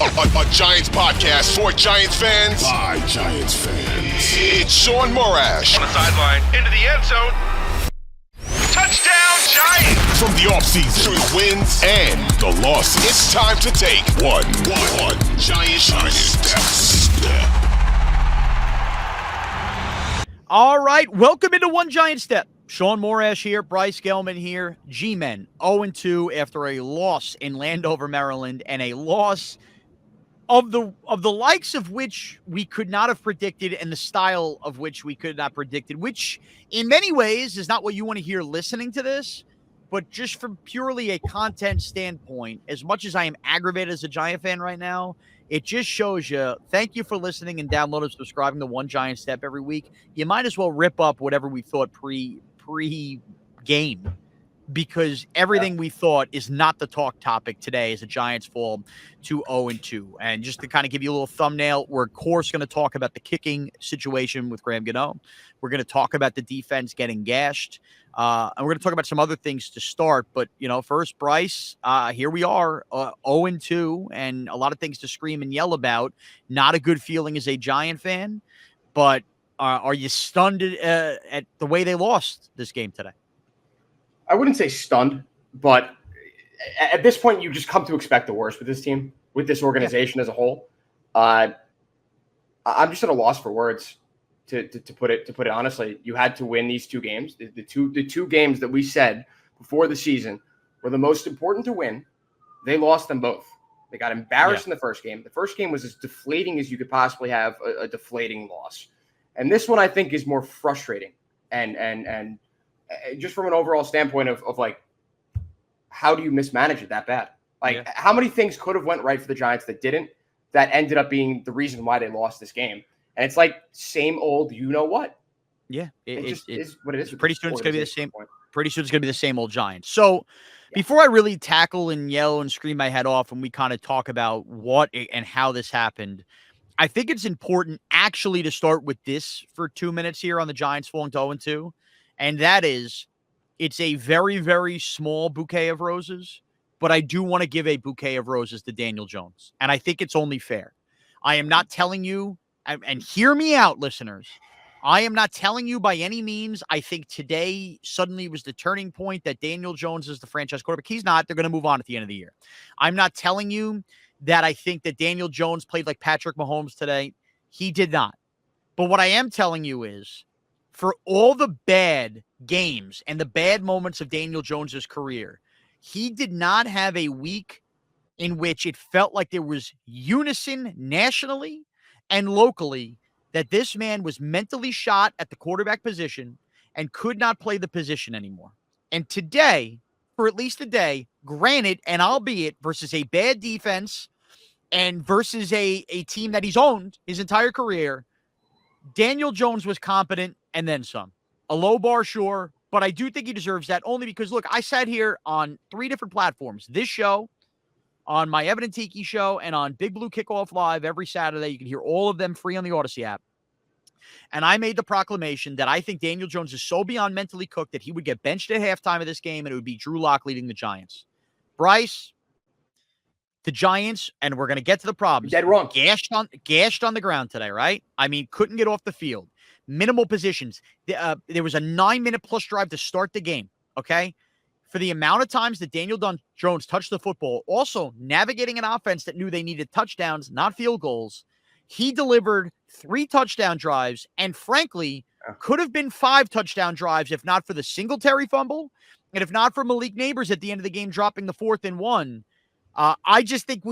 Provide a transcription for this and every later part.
A Giants podcast for Giants fans by Giants fans. It's Shaun Morash. On the sideline, into the end zone. Touchdown, Giants! From the offseason to the wins and the losses, it's time to take one Giant step. All right, welcome into One Giant Step. Shaun Morash here, Bryce Gelman here. G-Men 0-2 after a loss in Landover, Maryland, and a loss of the likes of which we could not have predicted and the style of which we could not predicted, which in many ways is not what you want to hear listening to this, but just from purely a content standpoint, as much as I am aggravated as a Giant fan right now, it just shows you, thank you for listening and downloading and subscribing to One Giant Step every week. You might as well rip up whatever we thought pre-game, because everything we thought is not the talk topic today as the Giants fall to 0-2. And just to kind of give you a little thumbnail, we're of course going to talk about the kicking situation with Graham Gano. We're going to talk about the defense getting gashed. And we're going to talk about some other things to start. But, first, Bryce, here we are, 0-2, and a lot of things to scream and yell about. Not a good feeling as a Giant fan. But are you stunned at the way they lost this game today? I wouldn't say stunned, but at this point, you just come to expect the worst with this team, with this organization as a whole. I'm just at a loss for words to put it honestly. You had to win these two games. The two games that we said before the season were the most important to win. They lost them both. They got embarrassed in the first game. The first game was as deflating as you could possibly have a deflating loss, and this one I think is more frustrating and just from an overall standpoint of like, how do you mismanage it that bad? Like, how many things could have went right for the Giants that didn't, that ended up being the reason why they lost this game? And it's like same old, what? Yeah, it is what it is. Pretty soon it's going to be the same. Pretty soon it's going to be the same old Giants. So before I really tackle and yell and scream my head off, and we kind of talk about what and how this happened, I think it's important actually to start with this for 2 minutes here on the Giants falling to 0-2. And that is, it's a very, very small bouquet of roses, but I do want to give a bouquet of roses to Daniel Jones. And I think it's only fair. I am not telling you, and hear me out, listeners, I am not telling you by any means I think today suddenly was the turning point that Daniel Jones is the franchise quarterback. He's not. They're going to move on at the end of the year. I'm not telling you that I think that Daniel Jones played like Patrick Mahomes today. He did not. But what I am telling you is, for all the bad games and the bad moments of Daniel Jones's career, he did not have a week in which it felt like there was unison nationally and locally that this man was mentally shot at the quarterback position and could not play the position anymore. And today, for at least a day, granted, and albeit versus a bad defense and versus a team that he's owned his entire career, Daniel Jones was competent and then some. A low bar, sure, but I do think he deserves that only because, look, I sat here on 3 different platforms. This show, on my Evan and Tiki show, and on Big Blue Kickoff Live every Saturday. You can hear all of them free on the Odyssey app. And I made the proclamation that I think Daniel Jones is so beyond mentally cooked that he would get benched at halftime of this game, and it would be Drew Lock leading the Giants. Bryce, the Giants, and we're going to get to the problems. Dead wrong. Gashed on the ground today, right? I mean, couldn't get off the field. Minimal positions. There was a 9-minute plus drive to start the game, okay? For the amount of times that Daniel Jones touched the football, also navigating an offense that knew they needed touchdowns, not field goals, he delivered 3 touchdown drives and, frankly, could have been 5 touchdown drives if not for the Singletary fumble and if not for Malik Neighbors at the end of the game dropping the 4th and 1. I just think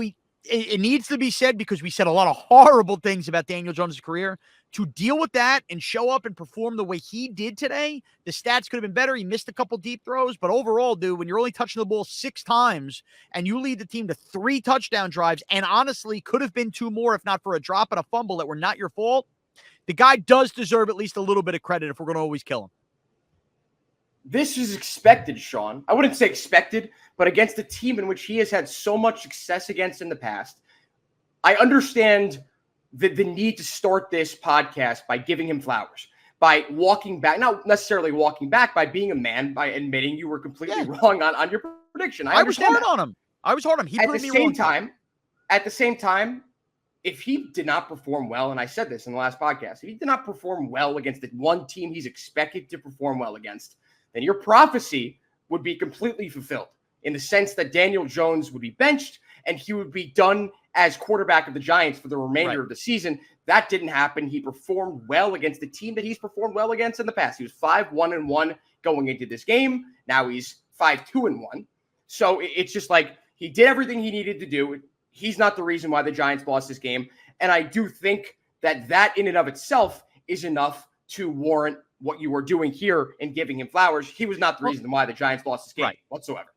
it needs to be said, because we said a lot of horrible things about Daniel Jones' career. To deal with that and show up and perform the way he did today, the stats could have been better. He missed a couple deep throws, but overall, dude, when you're only touching the ball 6 times and you lead the team to 3 touchdown drives, and honestly could have been 2 more if not for a drop and a fumble that were not your fault, the guy does deserve at least a little bit of credit if we're going to always kill him. This is expected, Shaun. I wouldn't say expected, but against a team in which he has had so much success against in the past, I understand the need to start this podcast by giving him flowers, by walking back, not necessarily walking back, by being a man, by admitting you were completely wrong on your prediction. I was hard on him. He at proved the me same wrong. time, at the same time, if he did not perform well, and I said this in the last podcast, if he did not perform well against the one team he's expected to perform well against, then your prophecy would be completely fulfilled in the sense that Daniel Jones would be benched and he would be done as quarterback of the Giants for the remainder of the season. That didn't happen. He performed well against the team that he's performed well against in the past. He was 5-1-1 going into this game. Now he's 5-2-1. So it's just like he did everything he needed to do. He's not the reason why the Giants lost this game. And I do think that in and of itself is enough to warrant what you were doing here and giving him flowers. He was not the reason why the Giants lost this game whatsoever.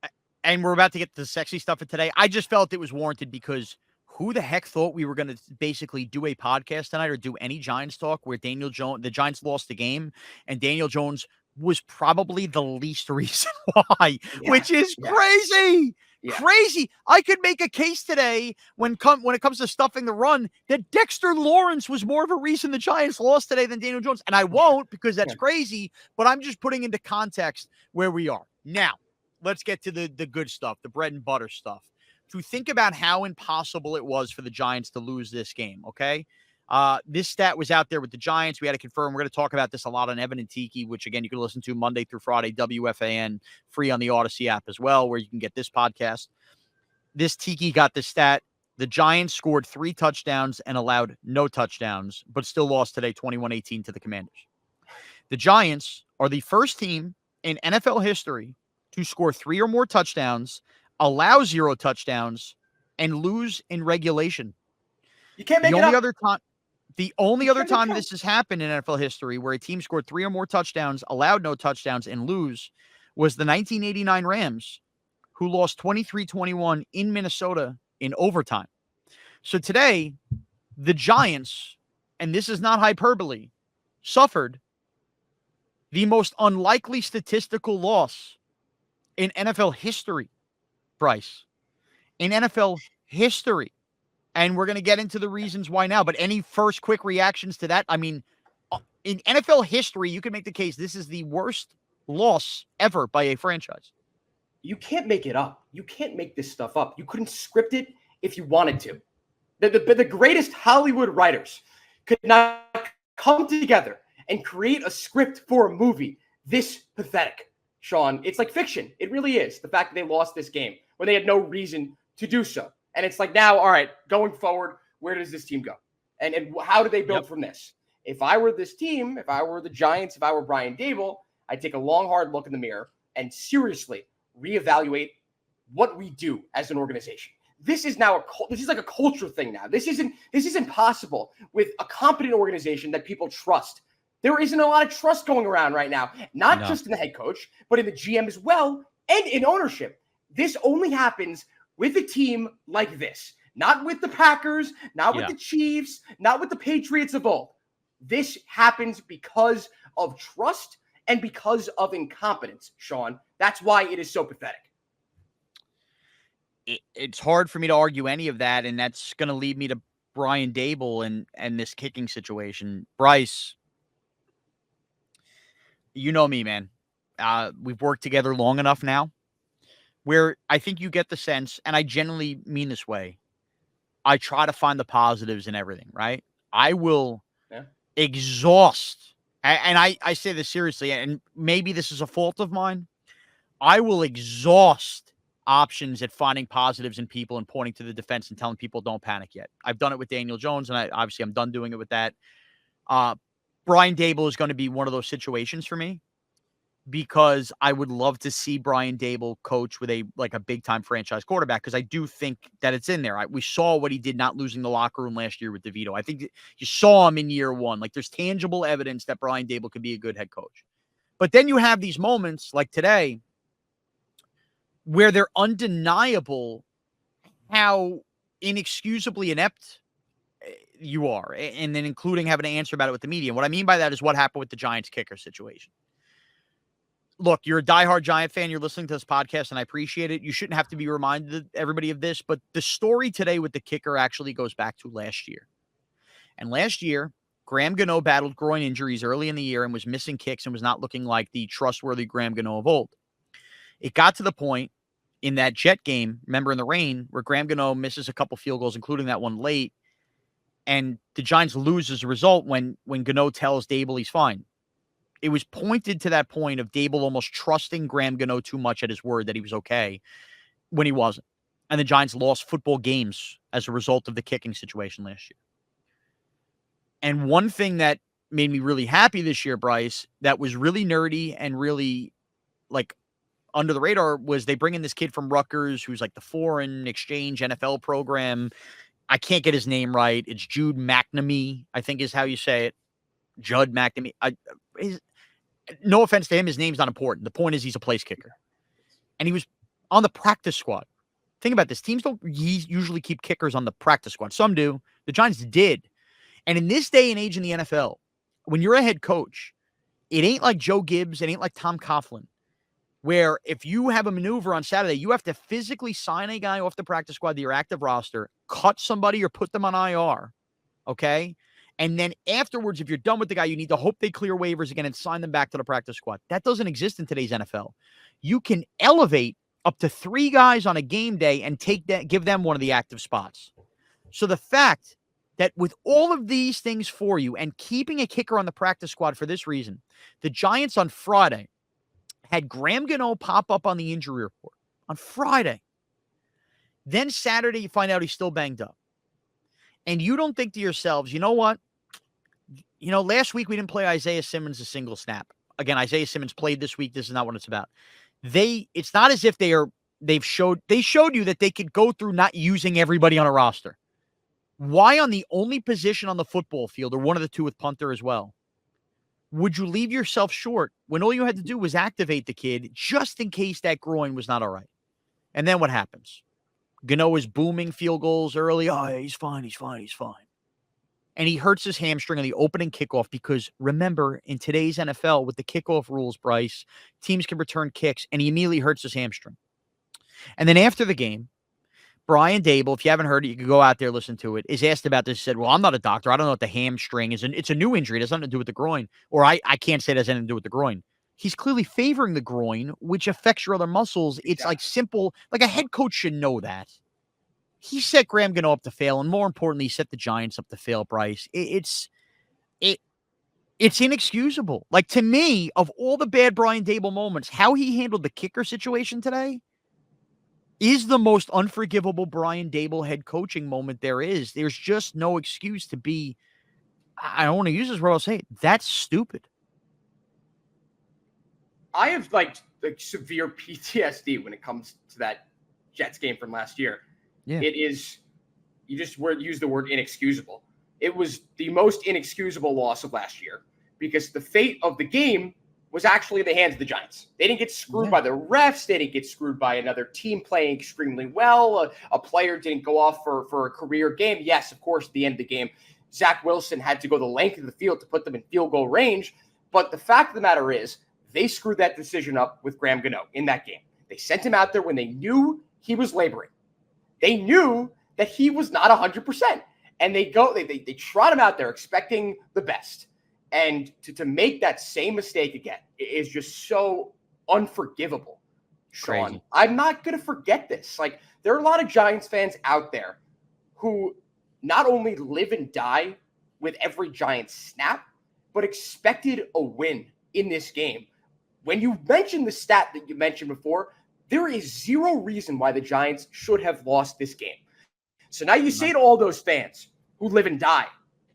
And we're about to get to the sexy stuff for today. I just felt it was warranted because who the heck thought we were going to basically do a podcast tonight or do any Giants talk where the Giants lost the game and Daniel Jones was probably the least reason why, which is crazy. Yeah. Crazy. I could make a case today when it comes to stuffing the run that Dexter Lawrence was more of a reason the Giants lost today than Daniel Jones. And I won't because that's crazy, but I'm just putting into context where we are. Now, let's get to the good stuff, the bread and butter stuff. To think about how impossible it was for the Giants to lose this game, okay? This stat was out there with the Giants. We had to confirm. We're going to talk about this a lot on Evan and Tiki, which, again, you can listen to Monday through Friday, WFAN, free on the Odyssey app as well, where you can get this podcast. This Tiki got the stat. The Giants scored 3 touchdowns and allowed no touchdowns, but still lost today 21-18 to the Commanders. The Giants are the first team in NFL history to score 3 or more touchdowns, allow 0 touchdowns, and lose in regulation. You can't make it up. The only other time this has happened in NFL history where a team scored 3 or more touchdowns, allowed no touchdowns, and lose was the 1989 Rams, who lost 23-21 in Minnesota in overtime. So today, the Giants, and this is not hyperbole, suffered the most unlikely statistical loss in NFL history, Bryce. In NFL history. And we're going to get into the reasons why now. But any first quick reactions to that? I mean, in NFL history, you can make the case this is the worst loss ever by a franchise. You can't make it up. You can't make this stuff up. You couldn't script it if you wanted to. The greatest Hollywood writers could not come together and create a script for a movie this pathetic, Shaun. It's like fiction. It really is. The fact that they lost this game when they had no reason to do so. And it's like now, all right, going forward, where does this team go? And how do they build from this? If I were this team, if I were the Giants, if I were Brian Daboll, I'd take a long, hard look in the mirror and seriously reevaluate what we do as an organization. This is now this is like a culture thing now. This isn't possible with a competent organization that people trust. There isn't a lot of trust going around right now, not just in the head coach, but in the GM as well and in ownership. This only happens with a team like this, not with the Packers, not with the Chiefs, not with the Patriots of old. This happens because of trust and because of incompetence, Shaun. That's why it is so pathetic. It's hard for me to argue any of that, and that's going to lead me to Brian Daboll and this kicking situation. Bryce, you know me, man. We've worked together long enough now where I think you get the sense, and I genuinely mean this way, I try to find the positives in everything, right? I will exhaust, and I say this seriously, and maybe this is a fault of mine, I will exhaust options at finding positives in people and pointing to the defense and telling people don't panic yet. I've done it with Daniel Jones, and I'm done doing it with that. Brian Daboll is going to be one of those situations for me, because I would love to see Brian Daboll coach with a big-time franchise quarterback, because I do think that it's in there. We saw what he did not losing the locker room last year with DeVito. I think you saw him in year one. Like, there's tangible evidence that Brian Daboll could be a good head coach. But then you have these moments like today where they're undeniable how inexcusably inept you are, and then including having to answer about it with the media. And what I mean by that is what happened with the Giants kicker situation. Look, you're a diehard Giant fan. You're listening to this podcast, and I appreciate it. You shouldn't have to be reminded, everybody, of this, but the story today with the kicker actually goes back to last year. And last year, Graham Gano battled groin injuries early in the year and was missing kicks and was not looking like the trustworthy Graham Gano of old. It got to the point in that Jet game, remember in the rain, where Graham Gano misses a couple field goals, including that one late, and the Giants lose as a result when Gano tells Daboll he's fine. It was pointed to that point of Daboll almost trusting Graham Gano too much at his word that he was okay when he wasn't. And the Giants lost football games as a result of the kicking situation last year. And one thing that made me really happy this year, Bryce, that was really nerdy and really like under the radar was they bring in this kid from Rutgers who's like the foreign exchange NFL program. I can't get his name right. It's Jude McNamee, I think is how you say it. Judd McNamee. No offense to him, his name's not important. The point is he's a place kicker. And he was on the practice squad. Think about this. Teams don't usually keep kickers on the practice squad. Some do. The Giants did. And in this day and age in the NFL, when you're a head coach, it ain't like Joe Gibbs, it ain't like Tom Coughlin, where if you have a maneuver on Saturday, you have to physically sign a guy off the practice squad to your active roster, cut somebody or put them on IR, okay? And then afterwards, if you're done with the guy, you need to hope they clear waivers again and sign them back to the practice squad. That doesn't exist in today's NFL. You can elevate up to 3 guys on a game day and give them one of the active spots. So the fact that with all of these things for you and keeping a kicker on the practice squad for this reason, the Giants on Friday had Graham Gano pop up on the injury report on Friday. Then Saturday, you find out he's still banged up. And you don't think to yourselves, you know what? Last week we didn't play Isaiah Simmons a single snap. Again, Isaiah Simmons played this week. This is not what it's about. It's not as if they showed you that they could go through not using everybody on a roster. Why on the only position on the football field, or one of the two with punter as well, would you leave yourself short when all you had to do was activate the kid just in case that groin was not all right? And then what happens? Gano is booming field goals early. Oh, he's fine. And he hurts his hamstring on the opening kickoff because, remember, in today's NFL, with the kickoff rules, Bryce, teams can return kicks, and he immediately hurts his hamstring. And then after the game, Brian Daboll, if you haven't heard it, you can go out there, listen to it, is asked about this. He said, well, I'm not a doctor. I don't know what the hamstring is. And it's a new injury. It has nothing to do with the groin. Or I can't say it has anything to do with the groin. He's clearly favoring the groin, which affects your other muscles. It's like simple. Like a head coach should know that. He set Graham Gano up to fail. And more importantly, he set the Giants up to fail, Bryce. It's inexcusable. Like, to me, of all the bad Brian Daboll moments, how he handled the kicker situation today is the most unforgivable Brian Daboll head coaching moment there is. There's just no excuse to be, I don't want to use this word, I'll say it, that's stupid. I have like severe PTSD when it comes to that Jets game from last year. Yeah. It is, you just use the word inexcusable. It was the most inexcusable loss of last year because the fate of the game was actually in the hands of the Giants. They didn't get screwed by the refs. They didn't get screwed by another team playing extremely well. A player didn't go off for a career game. Yes, of course, at the end of the game, Zach Wilson had to go the length of the field to put them in field goal range. But the fact of the matter is, they screwed that decision up with Graham Gano in that game. They sent him out there when they knew he was laboring. They knew that he was not 100%. And they trot him out there expecting the best. And to make that same mistake again is just so unforgivable, Shaun. Crazy. I'm not going to forget this. Like, there are a lot of Giants fans out there who not only live and die with every Giants snap, but expected a win in this game. When you mentioned the stat that you mentioned before, there is zero reason why the Giants should have lost this game. So now you say to all those fans who live and die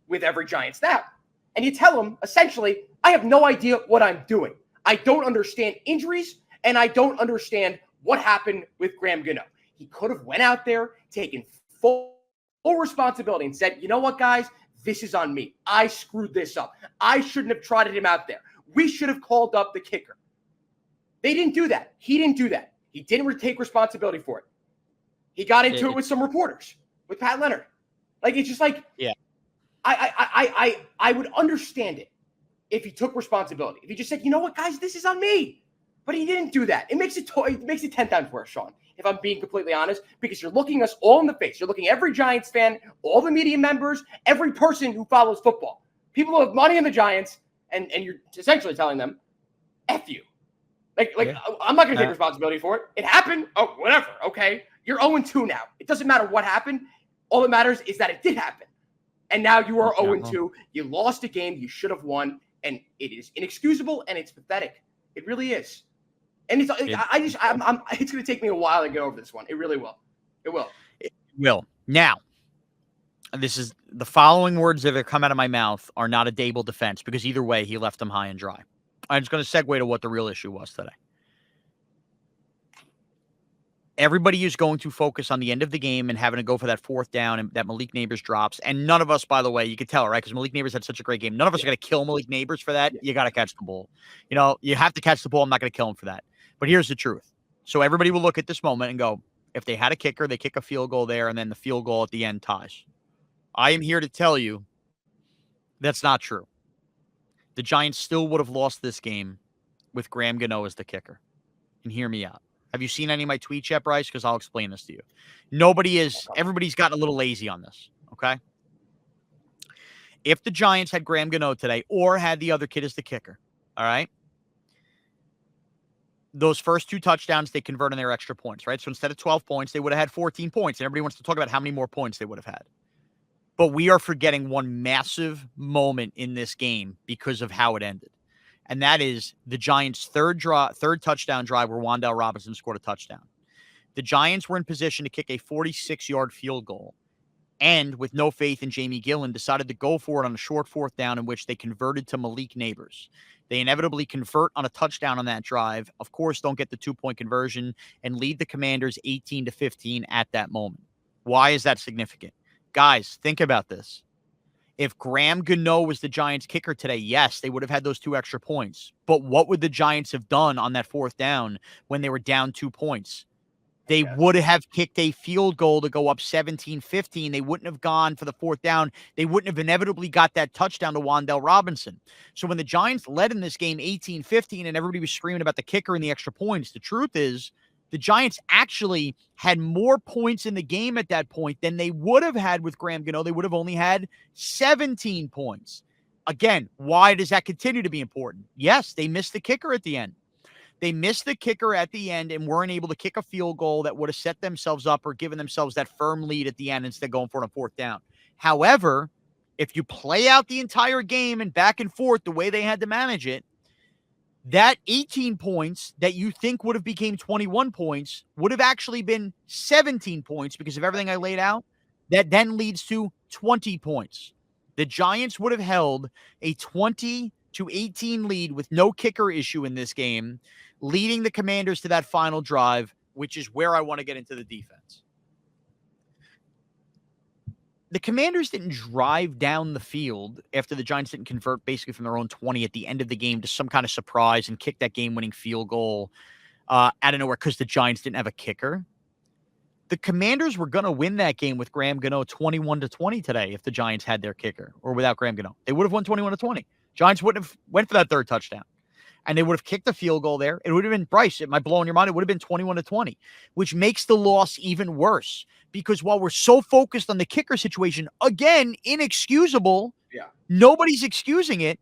with every Giant snap, and you tell them, essentially, I have no idea what I'm doing. I don't understand injuries, and I don't understand what happened with Graham Gano. He could have went out there, taken full responsibility, and said, you know what, guys? This is on me. I screwed this up. I shouldn't have trotted him out there. We should have called up the kicker. They didn't do that. He didn't do that. He didn't take responsibility for it. He got into it with some reporters, with Pat Leonard. Like, it's just like, yeah. I would understand it if he took responsibility. If he just said, you know what, guys, this is on me. But he didn't do that. It makes it 10 times worse, Shaun, if I'm being completely honest, because you're looking us all in the face. You're looking every Giants fan, all the media members, every person who follows football. People who have money in the Giants, and you're essentially telling them, F you. I'm not going to take responsibility for it. It happened. Oh, whatever. Okay. You're 0-2 now. It doesn't matter what happened. All that matters is that it did happen. And now you are 0-2. You lost a game you should have won. And it is inexcusable and it's pathetic. It really is. And it's going to take me a while to get over this one. It really will. It will. It will. Now, this is the following words that have come out of my mouth are not a Daboll defense because either way, he left them high and dry. I'm just going to segue to what the real issue was today. Everybody is going to focus on the end of the game and having to go for that fourth down and that Malik Neighbors drops. And none of us, by the way, you could tell, right? Because Malik Neighbors had such a great game. None of us are going to kill Malik Neighbors for that. You got to catch the ball. You have to catch the ball. I'm not going to kill him for that. But here's the truth. So everybody will look at this moment and go, if they had a kicker, they kick a field goal there, and then the field goal at the end ties. I am here to tell you that's not true. The Giants still would have lost this game with Graham Gano as the kicker. And hear me out. Have you seen any of my tweets yet, Bryce? Because I'll explain this to you. Everybody's gotten a little lazy on this, okay? If the Giants had Graham Gano today or had the other kid as the kicker, all right? Those first 2 touchdowns, they convert on their extra points, right? So instead of 12 points, they would have had 14 points. And everybody wants to talk about how many more points they would have had. But we are forgetting one massive moment in this game because of how it ended. And that is the Giants' third touchdown drive where Wan'Dale Robinson scored a touchdown. The Giants were in position to kick a 46-yard field goal. And with no faith in Jamie Gillen, decided to go for it on a short fourth down in which they converted to Malik Neighbors. They inevitably convert on a touchdown on that drive. Of course, don't get the 2-point conversion and lead the Commanders 18-15 at that moment. Why is that significant? Guys, think about this. If Graham Gano was the Giants kicker today, yes, they would have had those 2 extra points. But what would the Giants have done on that fourth down when they were down 2 points? They would have kicked a field goal to go up 17-15. They wouldn't have gone for the fourth down. They wouldn't have inevitably got that touchdown to Wan'Dale Robinson. So when the Giants led in this game 18-15 and everybody was screaming about the kicker and the extra points, the truth is the Giants actually had more points in the game at that point than they would have had with Graham Gano. They would have only had 17 points. Again, why does that continue to be important? Yes, they missed the kicker at the end. They missed the kicker at the end and weren't able to kick a field goal that would have set themselves up or given themselves that firm lead at the end instead of going for it on fourth down. However, if you play out the entire game and back and forth the way they had to manage it, that 18 points that you think would have became 21 points would have actually been 17 points because of everything I laid out. That then leads to 20 points. The Giants would have held a 20-18 lead with no kicker issue in this game, leading the Commanders to that final drive, which is where I want to get into the defense. The Commanders didn't drive down the field after the Giants didn't convert basically from their own 20 at the end of the game to some kind of surprise and kick that game-winning field goal out of nowhere because the Giants didn't have a kicker. The Commanders were going to win that game with Graham Gano 21-20 today if the Giants had their kicker or without Graham Gano. They would have won 21-20. Giants wouldn't have went for that third touchdown. And they would have kicked the field goal there. It would have been, Bryce, am I blowing your mind? It would have been 21-20, which makes the loss even worse. Because while we're so focused on the kicker situation, again, inexcusable, nobody's excusing it.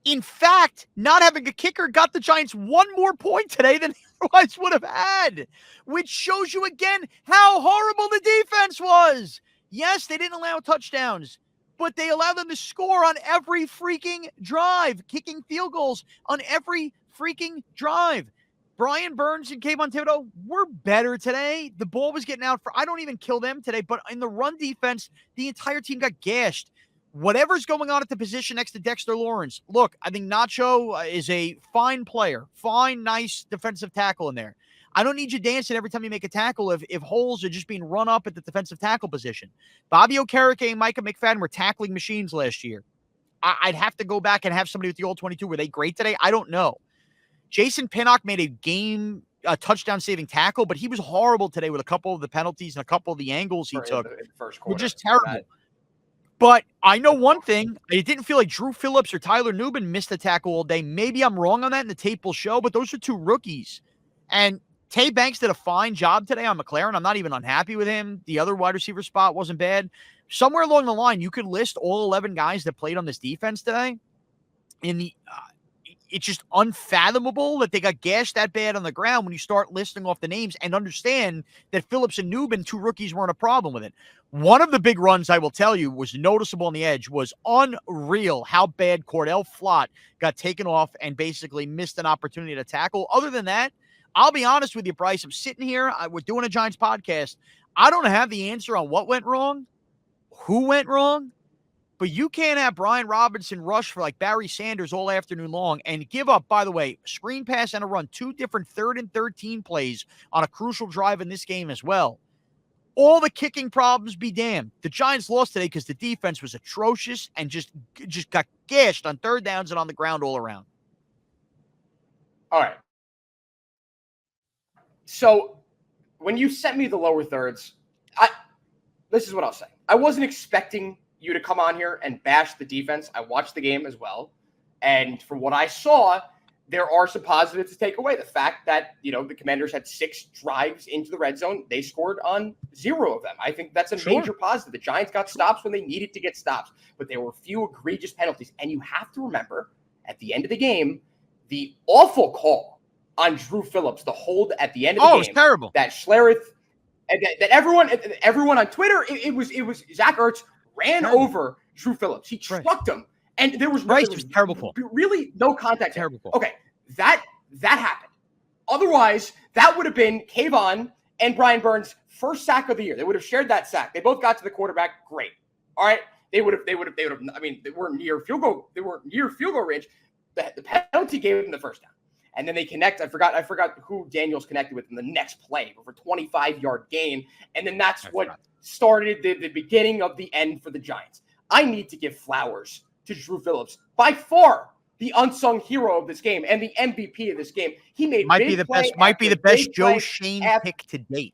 In fact, not having a kicker got the Giants one more point today than they otherwise would have had, which shows you again how horrible the defense was. Yes, they didn't allow touchdowns, but they allowed them to score on every freaking drive, kicking field goals on every freaking drive. Brian Burns and Kayvon Thibodeau were better today. The ball was getting out I don't even kill them today, but in the run defense, the entire team got gashed. Whatever's going on at the position next to Dexter Lawrence. Look, I think Nacho is a fine player, fine, nice defensive tackle in there. I don't need you dancing every time you make a tackle if holes are just being run up at the defensive tackle position. Bobby Okereke and Micah McFadden were tackling machines last year. I'd have to go back and have somebody with the old 22. Were they great today? I don't know. Jason Pinnock made a touchdown-saving tackle, but he was horrible today with a couple of the penalties and a couple of the angles he took. In the first quarter. Were just terrible. But I know one thing. It didn't feel like Drew Phillips or Tyler Nubin missed a tackle all day. Maybe I'm wrong on that, and the tape will show, but those are two rookies. And Tay Banks did a fine job today on McLaren. I'm not even unhappy with him. The other wide receiver spot wasn't bad. Somewhere along the line, you could list all 11 guys that played on this defense today. it's just unfathomable that they got gashed that bad on the ground when you start listing off the names and understand that Phillips and Newman, 2 rookies, weren't a problem with it. One of the big runs, I will tell you, was noticeable on the edge, was unreal how bad Cordell Flott got taken off and basically missed an opportunity to tackle. Other than that, I'll be honest with you, Bryce, I'm sitting here, we're doing a Giants podcast. I don't have the answer on what went wrong, who went wrong, but you can't have Brian Robinson rush for like Barry Sanders all afternoon long and give up, by the way, screen pass and a run, 2 different 3rd and 13 plays on a crucial drive in this game as well. All the kicking problems be damned. The Giants lost today because the defense was atrocious and just got gashed on 3rd downs and on the ground all around. All right. So when you sent me the lower thirds, this is what I'll say. I wasn't expecting you to come on here and bash the defense. I watched the game as well. And from what I saw, there are some positives to take away. The fact that, the Commanders had 6 drives into the red zone. They scored on 0 of them. I think that's a major positive. The Giants got stops when they needed to get stops, but there were few egregious penalties. And you have to remember, at the end of the game, the awful call on Drew Phillips, the hold at the end of the game. It was terrible. That Schlereth, that everyone on Twitter, it was Zach Ertz ran over Drew Phillips. He trucked him. And there was terrible call. Really no contact. Terrible call. Okay, that happened. Otherwise, that would have been Kayvon and Brian Burns' first sack of the year. They would have shared that sack. They both got to the quarterback. Great. All right. They would have. I mean, they weren't near field goal. They weren't near field goal range. The penalty gave them the first down, and then they connect. I forgot who Daniels connected with in the next play for a 25-yard gain, and then that's what started the beginning of the end for the Giants. I need to give flowers to Drew Phillips, by far the unsung hero of this game and the MVP of this game. He made might be the best Joe Shane pick to date.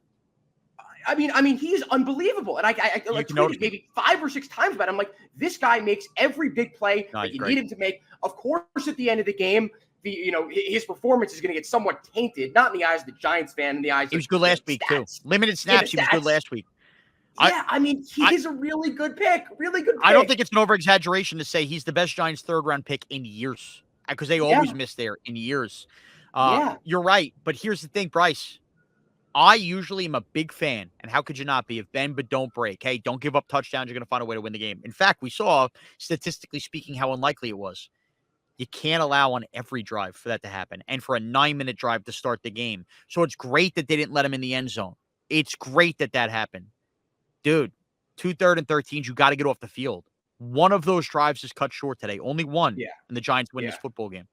I mean, he's unbelievable, and I tweeted maybe 5 or 6 times about him. I'm like, this guy makes every big play that you need him to make. Of course, at the end of the game, his performance is going to get somewhat tainted, not in the eyes of the Giants fan, in the eyes. He was good last week too. Limited snaps, he was good last week. Yeah, he's a really good pick. Really good pick. I don't think it's an over-exaggeration to say he's the best Giants 3rd-round pick in years, because they always miss there in years. You're right, but here's the thing, Bryce. I usually am a big fan, and how could you not be, of bend but don't break. Hey, don't give up touchdowns. You're going to find a way to win the game. In fact, we saw, statistically speaking, how unlikely it was. You can't allow on every drive for that to happen, and for a 9-minute drive to start the game. So it's great that they didn't let him in the end zone. It's great that happened. Dude, 2 3rd and 13s, you got to get off the field. One of those drives is cut short today. Only one. Yeah. And the Giants win this football game.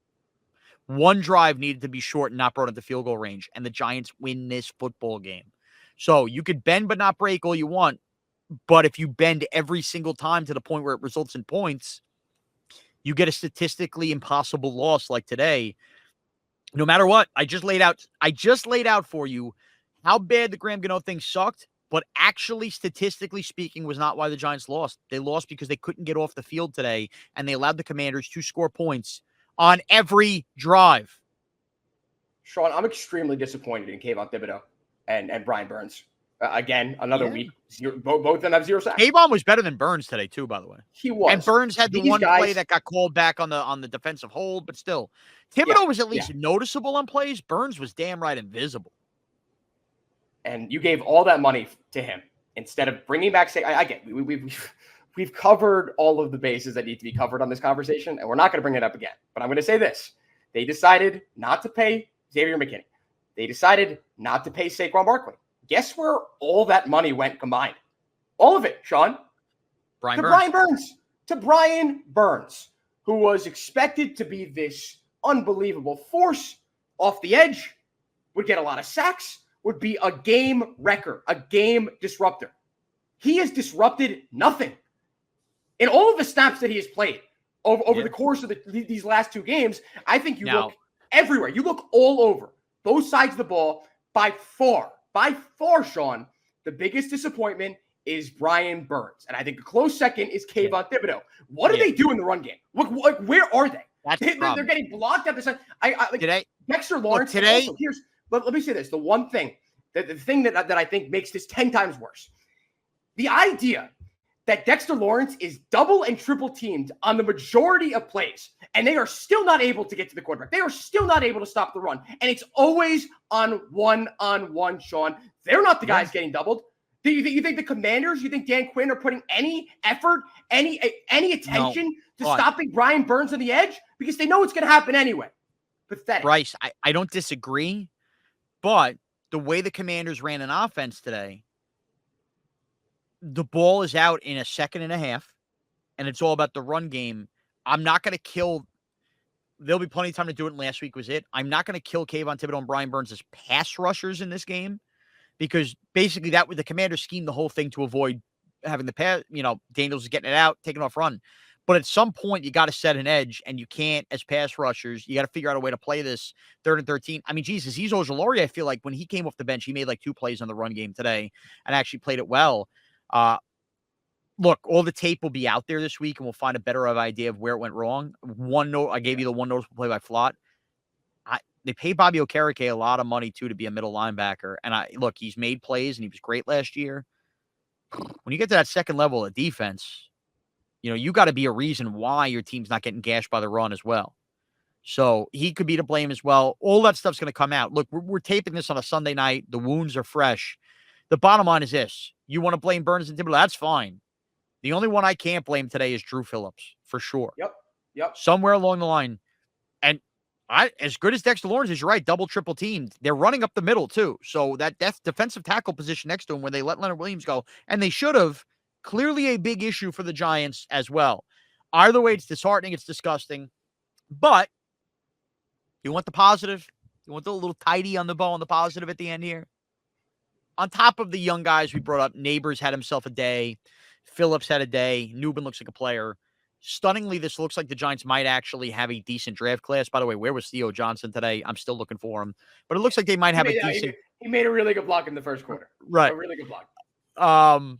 One drive needed to be short and not brought into field goal range, and the Giants win this football game. So you could bend but not break all you want, but if you bend every single time to the point where it results in points, you get a statistically impossible loss like today. No matter what, I just laid out for you how bad the Graham Gano thing sucked. But actually, statistically speaking, was not why the Giants lost. They lost because they couldn't get off the field today, and they allowed the Commanders to score points on every drive. Shaun, I'm extremely disappointed in Kayvon Thibodeau and Brian Burns. Again, another week. Both of them have 0 sacks. Kayvon was better than Burns today, too, by the way. He was. And Burns had the play that got called back on the defensive hold, but still. Thibodeau was at least noticeable on plays. Burns was damn right invisible. And you gave all that money to him instead of bringing back. I get we've covered all of the bases that need to be covered on this conversation, and we're not going to bring it up again. But I'm going to say this: they decided not to pay Xavier McKinney. They decided not to pay Saquon Barkley. Guess where all that money went combined? All of it, Shaun. Brian Burns, who was expected to be this unbelievable force off the edge, would get a lot of sacks, would be a game wrecker, a game disruptor. He has disrupted nothing. In all of the snaps that he has played over the course of these last 2 games, I think you look everywhere. You look all over, both sides of the ball. By far, Shaun, the biggest disappointment is Brian Burns. And I think a close second is Kayvon Thibodeau. What do they do in the run game? Where are they? They're getting blocked at the side. Dexter Lawrence. Today, let me say this. The one thing, the thing that I think makes this 10 times worse. The idea that Dexter Lawrence is double and triple teamed on the majority of plays, and they are still not able to get to the quarterback. They are still not able to stop the run, and it's always on one, Shaun. They're not the guys getting doubled. Do you think the Commanders, you think Dan Quinn are putting any effort, any attention to stopping Brian Burns on the edge? Because they know it's going to happen anyway. Pathetic. Bryce, I don't disagree, but the way the Commanders ran an offense today, the ball is out in a second and a half, and it's all about the run game. I'm not going to kill. There'll be plenty of time to do it. And last week was it. I'm not going to kill Kayvon Thibodeau and Brian Burns as pass rushers in this game, because basically that would the Commanders scheme the whole thing to avoid having the pass. Daniels is getting it out, taking off run. But at some point, you got to set an edge, and you can't as pass rushers. You got to figure out a way to play this 3rd and 13. I mean, Jesus, Azeez Ojulari, I feel like when he came off the bench, he made like 2 plays on the run game today and actually played it well. Look, all the tape will be out there this week, and we'll find a better idea of where it went wrong. One note, I gave you the one noticeable play by Flott. They paid Bobby Okereke a lot of money too to be a middle linebacker, and look, he's made plays and he was great last year. When you get to that second level of defense, you got to be a reason why your team's not getting gashed by the run as well. So he could be to blame as well. All that stuff's going to come out. Look, we're taping this on a Sunday night. The wounds are fresh. The bottom line is this. You want to blame Burns and Thibodeau, that's fine. The only one I can't blame today is Drew Phillips, for sure. Yep. Somewhere along the line. And as good as Dexter Lawrence is, you're right, double, triple teamed. They're running up the middle, too. So that defensive tackle position next to him where they let Leonard Williams go, and they should have, clearly a big issue for the Giants as well. Either way, it's disheartening. It's disgusting. But you want the positive? You want the little tidy on the ball on the positive at the end here? On top of the young guys we brought up, Neighbors had himself a day. Phillips had a day. Newman looks like a player. Stunningly, this looks like the Giants might actually have a decent draft class. By the way, where was Theo Johnson today? I'm still looking for him. But it looks like they might have a decent... He made a really good block in the first quarter. Right. A really good block.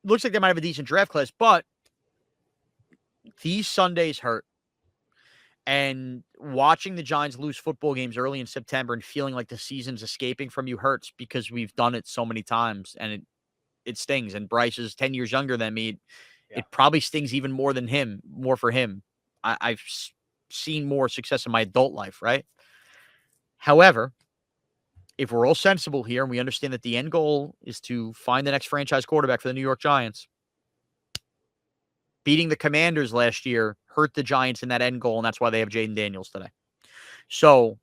Looks like they might have a decent draft class, but these Sundays hurt. And watching the Giants lose football games early in September and feeling like the season's escaping from you hurts, because we've done it so many times, and it stings. And Bryce is 10 years younger than me. It probably stings even more for him. I've seen more success in my adult life, right? However, if we're all sensible here and we understand that the end goal is to find the next franchise quarterback for the New York Giants, beating the Commanders last year hurt the Giants in that end goal, and that's why they have Jaden Daniels today. So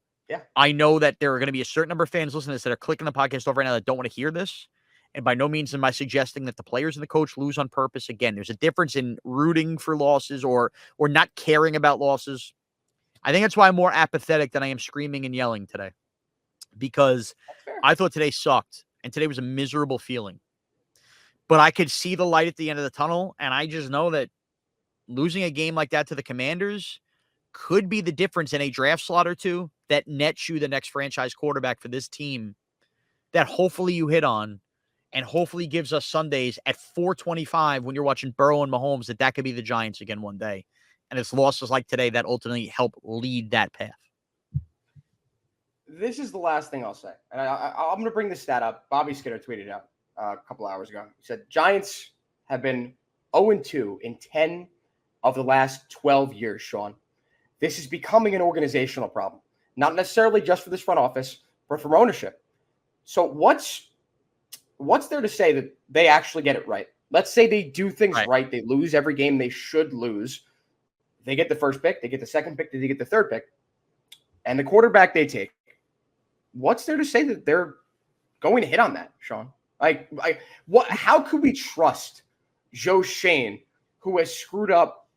I know that there are going to be a certain number of fans listening to this that are clicking the podcast over right now that don't want to hear this. And by no means am I suggesting that the players and the coach lose on purpose. Again, there's a difference in rooting for losses or not caring about losses. I think that's why I'm more apathetic than I am screaming and yelling today, because I thought today sucked, and today was a miserable feeling. But I could see the light at the end of the tunnel, and I just know that losing a game like that to the Commanders could be the difference in a draft slot or two that nets you the next franchise quarterback for this team that hopefully you hit on, and hopefully gives us Sundays at 4:25 when you're watching Burrow and Mahomes that could be the Giants again one day. And it's losses like today that ultimately help lead that path. This is the last thing I'll say. And I'm going to bring this stat up. Bobby Skinner tweeted out a couple hours ago. He said, Giants have been 0-2 in 10 of the last 12 years, Shaun. This is becoming an organizational problem. Not necessarily just for this front office, but from ownership. So what's there to say that they actually get it right? Let's say they do things right. They lose every game they should lose. They get the first pick. They get the second pick. They get the third pick. And the quarterback they take. What's there to say that they're going to hit on that, Shaun? How could we trust Joe Shane, who has screwed up,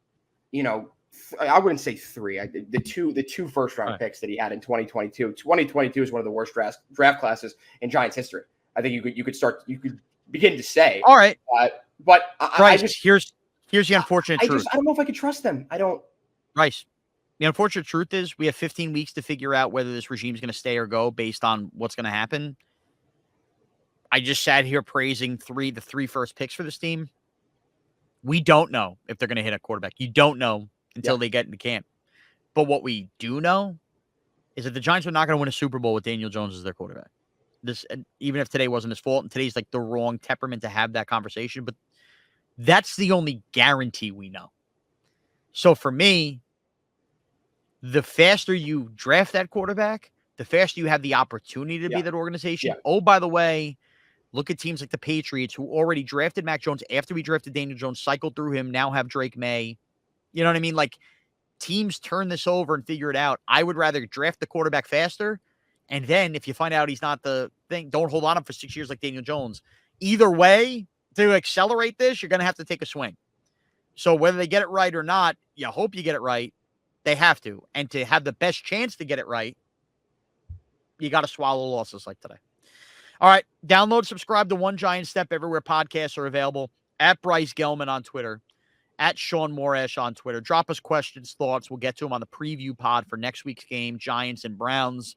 I wouldn't say three. The two first-round picks that he had in 2022. 2022 is one of the worst draft classes in Giants history. I think you could begin to say. All right. But here's the unfortunate truth. I don't know if I can trust them. I don't. Bryce, the unfortunate truth is we have 15 weeks to figure out whether this regime is going to stay or go based on what's going to happen. I just sat here praising the three first picks for this team. We don't know if they're going to hit a quarterback. You don't know until they get into camp. But what we do know is that the Giants are not going to win a Super Bowl with Daniel Jones as their quarterback. Even if today wasn't his fault, and today's like the wrong temperament to have that conversation, but That's the only guarantee we know. So for me, the faster you draft that quarterback, the faster you have the opportunity to be that organization. Yeah. Oh, by the way, look at teams like the Patriots who already drafted Mac Jones after we drafted Daniel Jones, cycled through him, now have Drake May. You know what I mean? Like, teams turn this over and figure it out. I would rather draft the quarterback faster. And then if you find out he's not the thing, don't hold on him for 6 years like Daniel Jones. Either way, to accelerate this, you're going to have to take a swing. So whether they get it right or not, you hope you get it right. They have to. And to have the best chance to get it right, you got to swallow losses like today. All right. Download, subscribe to One Giant Step everywhere podcasts are available. At Bryce Gelman on Twitter. At Shaun Morash on Twitter. Drop us questions, thoughts. We'll get to them on the preview pod for next week's game, Giants and Browns.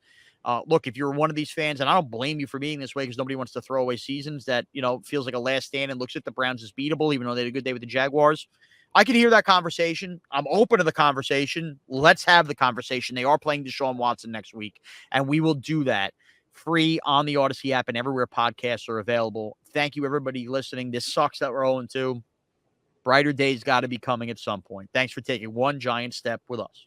Look, if you're one of these fans, and I don't blame you for being this way because nobody wants to throw away seasons that, feels like a last stand and looks at the Browns as beatable, even though they had a good day with the Jaguars. I can hear that conversation. I'm open to the conversation. Let's have the conversation. They are playing Deshaun Watson next week, and we will do that free on the Odyssey app and everywhere podcasts are available. Thank you, everybody listening. This sucks that we're 0-2. Brighter days got to be coming at some point. Thanks for taking one giant step with us.